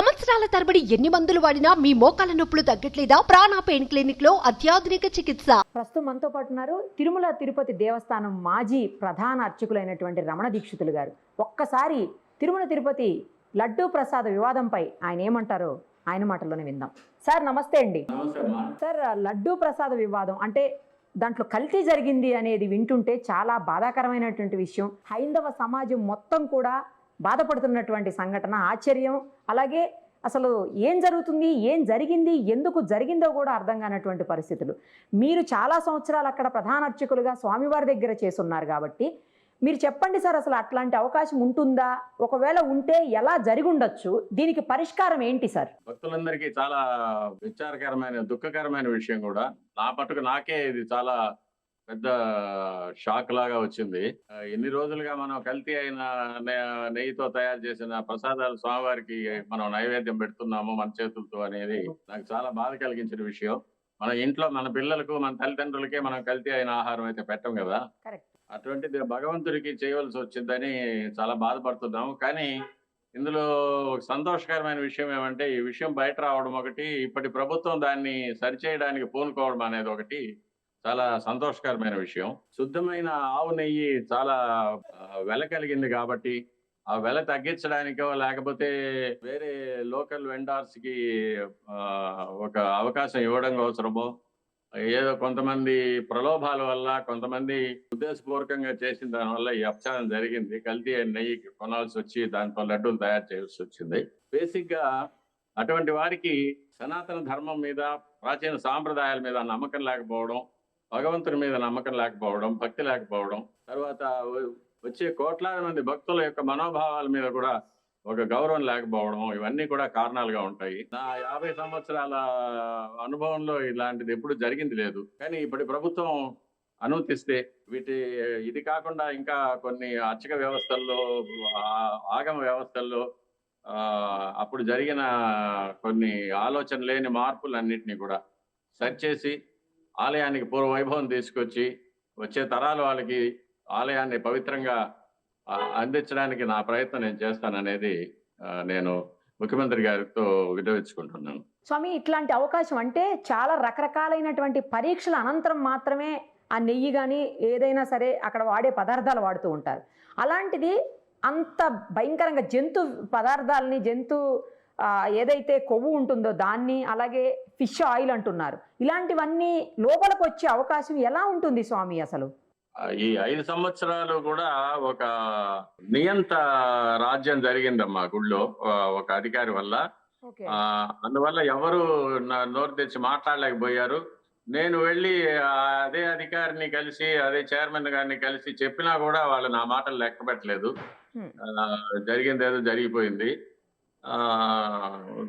సంవత్సరాల తరబడి ఎన్ని మందులు వాడినా మీ మోకాల నొప్పులు తగ్గట్లేదా? ప్రాణ పెయిన్ క్లినిక్ లో అత్యాధునిక చికిత్స. ప్రస్తుతం మనతో పాటు ఉన్నారు తిరుమల తిరుపతి దేవస్థానం మాజీ ప్రధాన అర్చకులైనటువంటి రమణ దీక్షితులు గారు. ఒక్కసారి తిరుమల తిరుపతి లడ్డూ ప్రసాద వివాదంపై ఆయన ఏమంటారో ఆయన మాటల్లోనే విందాం. సార్ నమస్తే అండి. సార్, లడ్డూ ప్రసాద వివాదం అంటే దాంట్లో కల్తీ జరిగింది అనేది వింటుంటే చాలా బాధాకరమైనటువంటి విషయం. హైందవ సమాజం మొత్తం కూడా బాధపడుతున్నటువంటి సంఘటన, ఆశ్చర్యం. అలాగే అసలు ఏం జరుగుతుంది, ఏం జరిగింది, ఎందుకు జరిగిందో కూడా అర్థం కానటువంటి పరిస్థితులు. మీరు చాలా సంవత్సరాలు అక్కడ ప్రధాన అర్చకులుగా స్వామివారి దగ్గర చేస్తున్నారు కాబట్టి మీరు చెప్పండి సార్, అసలు అట్లాంటి అవకాశం ఉంటుందా? ఒకవేళ ఉంటే ఎలా జరిగి ఉండొచ్చు? దీనికి పరిష్కారం ఏంటి సార్? భక్తులందరికీ చాలా విచారకరమైన, దుఃఖకరమైన విషయం కూడా. నా పట్టుకు నాకే ఇది చాలా పెద్ద షాక్ లాగా వచ్చింది. ఎన్ని రోజులుగా మనం కల్తీ అయిన నెయ్యితో తయారు చేసిన ప్రసాదాలు స్వామివారికి మనం నైవేద్యం పెడుతున్నాము మన చేతులతో అనేది నాకు చాలా బాధ కలిగించిన విషయం. మన ఇంట్లో మన పిల్లలకు, మన తల్లిదండ్రులకే మనం కల్తీ అయిన ఆహారం అయితే పెట్టం కదా. అటువంటిది భగవంతుడికి చేయవలసి వచ్చిందని చాలా బాధపడుతున్నాము. కానీ ఇందులో ఒక సంతోషకరమైన విషయం ఏమంటే, ఈ విషయం బయట రావడం ఒకటి, ఇప్పటి ప్రభుత్వం దాన్ని సరిచేయడానికి పూనుకోవడం అనేది ఒకటి చాలా సంతోషకరమైన విషయం. శుద్ధమైన ఆవు నెయ్యి చాలా వెల కలిగింది కాబట్టి ఆ వెల తగ్గించడానికో లేకపోతే వేరే లోకల్ వెండర్స్ కి ఒక అవకాశం ఇవ్వడం అవసరమో, ఏదో కొంతమంది ప్రలోభాల వల్ల, కొంతమంది ఉద్దేశపూర్వకంగా చేసిన దానివల్ల ఈ అపచారం జరిగింది. కల్తీ నెయ్యి కొనాల్సి వచ్చి దాంతో లడ్డూలు తయారు చేయాల్సి వచ్చింది. బేసిక్ గా అటువంటి వారికి సనాతన ధర్మం మీద, ప్రాచీన సాంప్రదాయాల మీద నమ్మకం లేకపోవడం, భగవంతుని మీద నమ్మకం లేకపోవడం, భక్తి లేకపోవడం, తర్వాత వచ్చే కోట్లాది మంది భక్తుల యొక్క మనోభావాల మీద కూడా ఒక గౌరవం లేకపోవడం, ఇవన్నీ కూడా కారణాలుగా ఉంటాయి. నా 50 సంవత్సరాల అనుభవంలో ఇలాంటిది ఎప్పుడు జరిగింది లేదు. కానీ ఇప్పటి ప్రభుత్వం అనుమతిస్తే ఇది కాకుండా ఇంకా కొన్ని అర్చక వ్యవస్థల్లో, ఆగమ వ్యవస్థల్లో అప్పుడు జరిగిన కొన్ని ఆలోచన లేని మార్పులన్నింటినీ కూడా సరిచేసి ఆలయానికి పూర్వ వైభవం తీసుకొచ్చి వచ్చే తరాల వాళ్ళకి ఆలయాన్ని పవిత్రంగా అందించడానికి నా ప్రయత్నం నేను చేస్తాననేది నేను ముఖ్యమంత్రి గారితో విన్నవించుకుంటున్నాను. స్వామి, ఇట్లాంటి అవకాశం అంటే చాలా రకరకాలైనటువంటి పరీక్షల అనంతరం మాత్రమే ఆ నెయ్యి కానీ ఏదైనా సరే అక్కడ వాడే పదార్థాలు వాడుతూ ఉంటారు. అలాంటిది అంత భయంకరంగా జంతు పదార్థాలని, ఏదైతే కొవ్వు ఉంటుందో దాన్ని, అలాగే ఫిష్ ఆయిల్ అంటున్నారు, ఇలాంటివన్నీ లోపలికి వచ్చే అవకాశం ఎలా ఉంటుంది స్వామి అసలు? ఈ 5 సంవత్సరాలు కూడా ఒక నియంత రాజ్యం జరిగిందమ్మా గుళ్ళో ఒక అధికారి వల్ల. అందువల్ల ఎవరు నోరు తెచ్చి మాట్లాడలేకపోయారు. నేను వెళ్ళి అదే అధికారిని కలిసి, అదే చైర్మన్ గారిని కలిసి చెప్పినా కూడా వాళ్ళు నా మాటలు లెక్క పెట్టలేదు. జరిగింది ఏదో జరిగిపోయింది,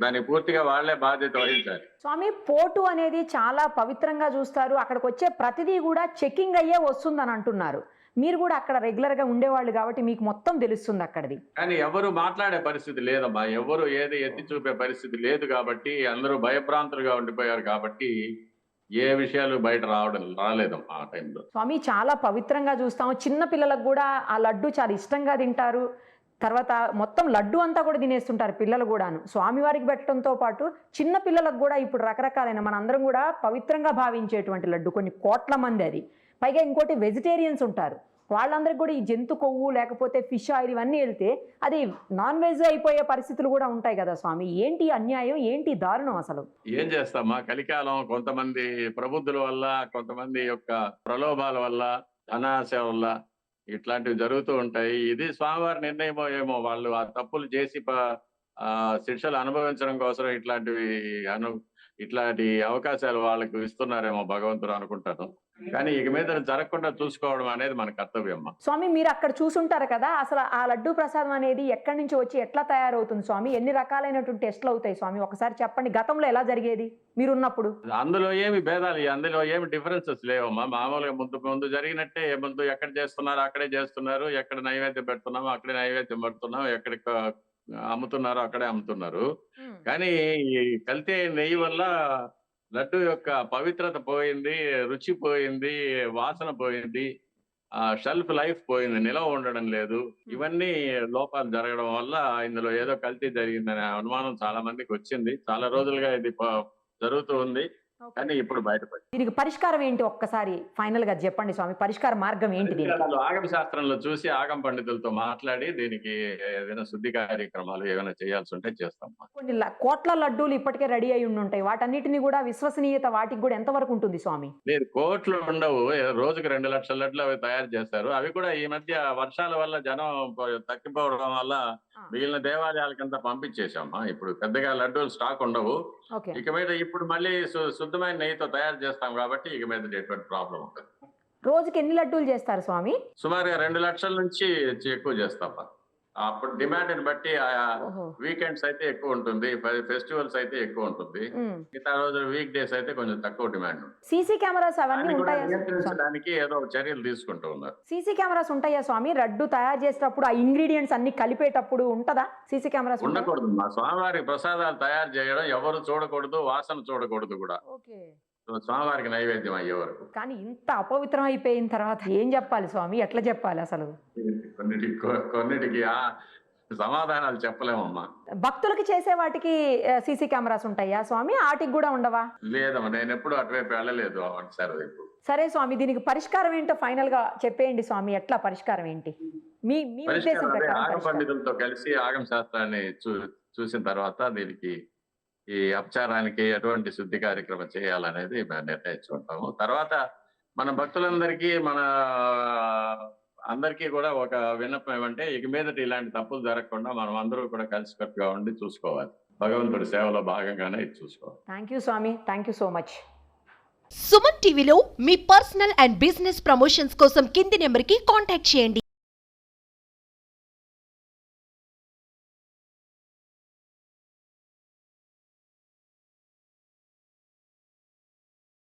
దాన్ని పూర్తిగా వాళ్లే బాధ్యత వహించాలి. స్వామి, పోటు అనేది చాలా పవిత్రంగా చూస్తారు. అక్కడికి వచ్చే ప్రతిదీ కూడా చెకింగ్ అయ్యే వస్తుందని అంటున్నారు. మీరు కూడా అక్కడ రెగ్యులర్ గా ఉండేవాళ్ళు కాబట్టి మీకు మొత్తం తెలుస్తుంది అక్కడిది. కానీ ఎవరు మాట్లాడే పరిస్థితి లేదమ్మా, ఎవరు ఏది ఎత్తి చూపే పరిస్థితి లేదు కాబట్టి అందరూ భయభ్రాంతులుగా ఉండిపోయారు కాబట్టి ఏ విషయాలు బయట రాలేదమ్మా ఆ టైంలో. స్వామి, చాలా పవిత్రంగా చూస్తాము. చిన్న పిల్లలకు కూడా ఆ లడ్డు చాలా ఇష్టంగా తింటారు. తర్వాత మొత్తం లడ్డు అంతా కూడా తినేస్తుంటారు పిల్లలు కూడాను. స్వామివారికి పెట్టడంతో పాటు చిన్న పిల్లలకు కూడా ఇప్పుడు రకరకాలైన, మనందరం కూడా పవిత్రంగా భావించేటువంటి లడ్డు, కొన్ని కోట్ల మంది అది. పైగా ఇంకోటి వెజిటేరియన్స్ ఉంటారు, వాళ్ళందరికీ కూడా ఈ జంతు కొవ్వు లేకపోతే ఫిష్ ఆయిల్ ఇవన్నీ వెళ్తే అది నాన్ వెజ్ అయిపోయే పరిస్థితులు కూడా ఉంటాయి కదా స్వామి. ఏంటి అన్యాయం, ఏంటి దారుణం అసలు? ఏం చేస్తామా, కలికాలం కొంతమంది ప్రబుద్ధుల వల్ల, కొంతమంది యొక్క ప్రలోభాల వల్ల, అనాశ వల్ల ఇట్లాంటివి జరుగుతూ ఉంటాయి. ఇది స్వామివారి నిర్ణయమో ఏమో, వాళ్ళు ఆ తప్పులు చేసి శిక్షలు అనుభవించడం కోసం ఇట్లాంటి అవకాశాలు వాళ్ళకు ఇస్తున్నారేమో భగవంతుడు అనుకుంటాను. కానీ ఇక మీద జరగకుండా చూసుకోవడం అనేది మన కర్తవ్యం. స్వామి, మీరు అక్కడ చూసుంటారు కదా, అసలు ఆ లడ్డూ ప్రసాదం అనేది ఎక్కడి నుంచి వచ్చి ఎట్లా తయారవుతుంది స్వామి? ఎన్ని రకాలైనటువంటి టెస్ట్లు అవుతాయి స్వామి? ఒకసారి చెప్పండి, గతంలో ఎలా జరిగేది మీరున్నప్పుడు? అందులో ఏమి భేదాలు, అందులో ఏమి డిఫరెన్సెస్ లేవమ్మా. మామూలుగా ముందు జరిగినట్టే, ముందు ఎక్కడ చేస్తున్నారు అక్కడే చేస్తున్నారు, ఎక్కడ నైవేద్యం పెడుతున్నామో అక్కడే నైవేద్యం పెడుతున్నాం, ఎక్కడ అమ్ముతున్నారో అక్కడే అమ్ముతున్నారు. కానీ ఈ కల్తీ నెయ్యి వల్ల లడ్డు యొక్క పవిత్రత పోయింది, రుచి పోయింది, వాసన పోయింది. షెల్ఫ్ లైఫ్ పోయింది, నిలవ ఉండడం లేదు. ఇవన్నీ లోపాలు జరగడం వల్ల ఇందులో ఏదో కల్తీ జరిగిందనే అనుమానం చాలా మందికి వచ్చింది. చాలా రోజులుగా ఇది జరుగుతూ ఉంది, కానీ ఇప్పుడు బయటపడింది. దీనికి పరిష్కారం ఏంటి ఒక్కసారి ఫైనల్ గా చెప్పండి స్వామి, పరిష్కార మార్గం ఏంటి దీనికి? పరిష్కారాలు ఆగమ శాస్త్రంలో చూసి ఆగమ పండితులతో మాట్లాడి దీనికి ఏదైనా శుద్ధి కార్యక్రమాలు ఏమైనా చేయాల్సి ఉంటే చేస్తాం. కొన్ని కోట్ల లడ్డూలు ఇప్పటికే రెడీ అయి ఉంటాయి, వాటన్నిటిని కూడా విశ్వసనీయత వాటికి కూడా ఎంతవరకు ఉంటుంది స్వామి? లేదు, కోట్లు ఉండవు. రోజుకి 2 లక్షల లడ్లు అవి తయారు చేస్తారు. అవి కూడా ఈ మధ్య వర్షాల వల్ల జనం తగ్గిపోవడం వల్ల మిగిలిన దేవాలయాలకంతా పంపించేసామా. ఇప్పుడు పెద్దగా లడ్డూలు స్టాక్ ఉండవు. ఓకే, ఇక మీద ఇప్పుడు మళ్ళీ శుద్ధమైన నెయ్యితో తయారు చేస్తాం కాబట్టి ఇక మీద ఎటువంటి ప్రాబ్లం ఉంటుంది. రోజుకి ఎన్ని లడ్డూలు చేస్తారు స్వామి? సుమారుగా 2 లక్షల నుంచి ఎక్కువ చేస్తాం. అప్పుడు డిమాండ్ బట్టి ఓహో. వీకెండ్స్ అయితే ఎక్కువ ఉంటుంది, ఫెస్టివల్స్ అయితే ఎక్కువ ఉంటుంది, ఉమ్. మిగతా రోజు వీక్ డేస్ అయితే కొంచెం తక్కువ డిమాండ్ ఉంటుంది. సీసీ కెమెరాస్ అవన్నీ దాన్ని కూడా ఉంటాయా? నియంత్రించడానికి ఏదో చర్యలు తీసుకుంటూ ఉన్నారు. సీసీ కెమెరాస్ ఉంటాయా స్వామి? లడ్డు తయారు చేసేటప్పుడు ఆ ఇంగ్రీడియంట్స్ అన్ని కలిపేటప్పుడు ఉంటదా సీసీ కెమెరాస్? ఉండకూడదు. మా స్వామివారికి ప్రసాదాలు తయారు చేయడం ఎవరు చూడకూడదు, వాసన చూడకూడదు కూడా. ఓకే, స్వామివారికి నైవేద్యం అయ్యే వరకు. కానీ ఇంత అపవిత్రం అయిపోయిన తర్వాత ఏం చెప్పాలి స్వామి, ఎట్లా చెప్పాలి అసలు? కొన్నిటికి సమాధానాలు చెప్పలేమమ్మా. భక్తులకి చేసే వాటికి సీసీ కెమెరాస్ ఉంటాయా స్వామి? వాటికి కూడా ఉండవా? లేదమ్మా, నేను ఎప్పుడు అటువైపు వెళ్ళలేదు సార్. ఇప్పుడు సరే స్వామి, దీనికి పరిష్కారం ఏంటో ఫైనల్ గా చెప్పేయండి స్వామి, ఎట్లా పరిష్కారం ఏంటి మీ మీ ఉద్దేశం పరిష్కారం అదే, ప్రకారం ఆగమ పరిష్కారం? పండితులతో కలిసి ఆగమ శాస్త్రాన్ని చూసిన తర్వాత దీనికి ఈ అపచారానికి ఎటువంటి శుద్ధి కార్యక్రమం చేయాలనేది మేము నిర్ణయించుకుంటాము. తర్వాత మన భక్తులందరికీ అందరికీ కూడా ఒక విన్నపం ఏమంటే, ఇక మీదట ఇలాంటి తప్పులు జరగకుండా మనం అందరూ కూడా కలిసికట్టుగా ఉండి చూసుకోవాలి. భగవంతుడి సేవలో భాగంగానే ఇది చూసుకోవాలి. Thank you Swami, thank you so much. Suman టీవీలో మీ పర్సనల్ అండ్ బిజినెస్ ప్రమోషన్స్ కోసం కింది నెంబర్కి కాంటాక్ట్ చేయండి.